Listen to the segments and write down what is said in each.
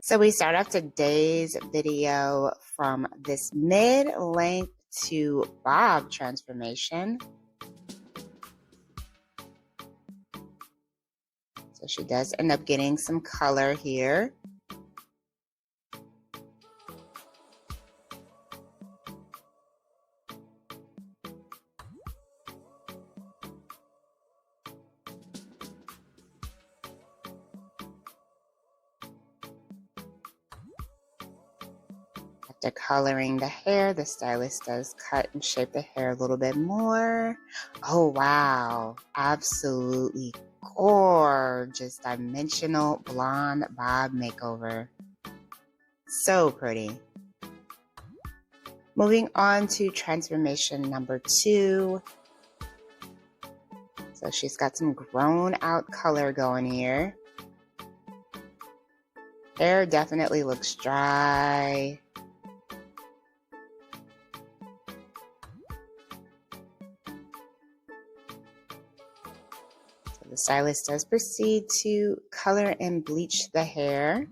So we start off today's video from this mid-length to bob transformation. So she does end up getting some color here. After coloring the hair, the stylist does cut and shape the hair a little bit more. Oh, wow. Absolutely gorgeous dimensional blonde bob makeover. So pretty. Moving on to transformation number 2. So she's got some grown out color going here. Hair definitely looks dry. So the stylist does proceed to color and bleach the hair.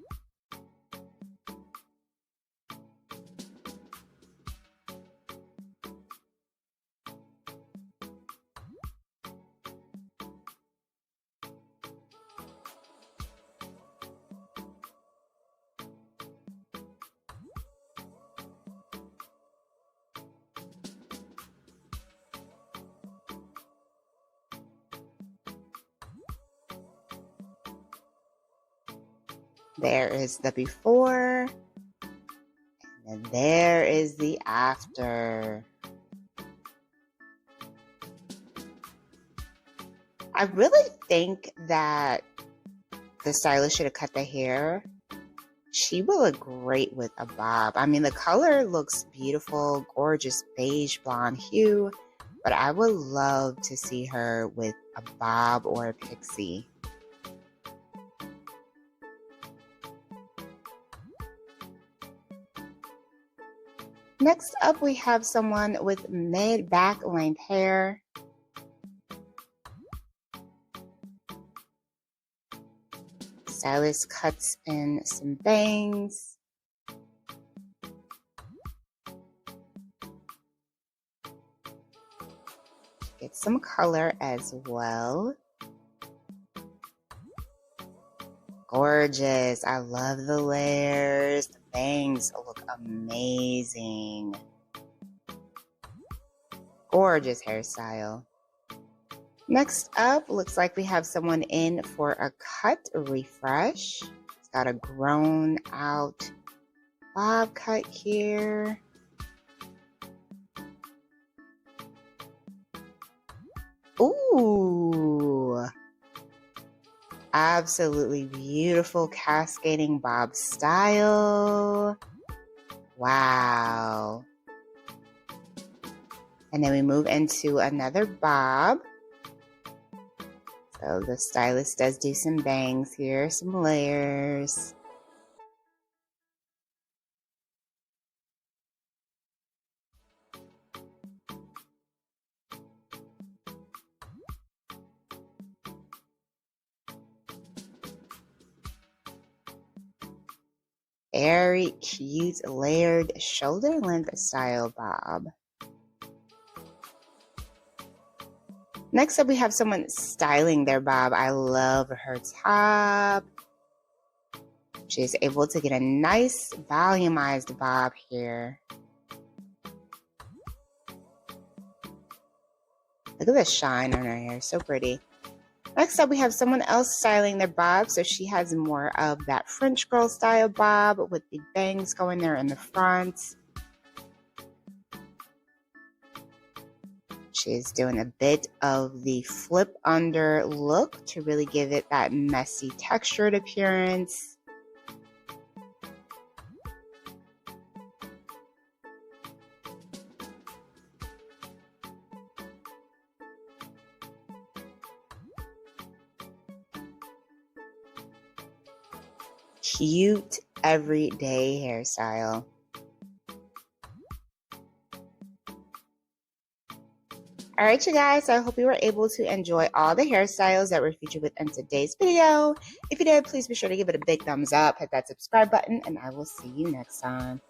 There is the before, and there is the after. I really think that the stylist should have cut the hair. She will look great with a bob. I mean, the color looks beautiful, gorgeous beige blonde hue, but I would love to see her with a bob or a pixie. Next up, we have someone with mid-back length hair. Stylist cuts in some bangs. Get some color as well. Gorgeous. I love the layers. The bangs look amazing. Gorgeous hairstyle. Next up, looks like we have someone in for a cut refresh. It's got a grown out bob cut here. Ooh. Absolutely beautiful cascading bob style. Wow. And then we move into another bob. So the stylist does do some bangs here, some layers. Very cute layered shoulder length style bob. Next up, we have someone styling their bob. I love her top. She is able to get a nice volumized bob here. Look at the shine on her hair, so pretty. Next up, we have someone else styling their bob. So she has more of that French girl style bob with the bangs going there in the front. She's doing a bit of the flip under look to really give it that messy textured appearance. Cute everyday hairstyle. All right, you guys, so I hope you were able to enjoy all the hairstyles that were featured within today's video. If you did, please be sure to give it a big thumbs up, hit that subscribe button, and I will see you next time.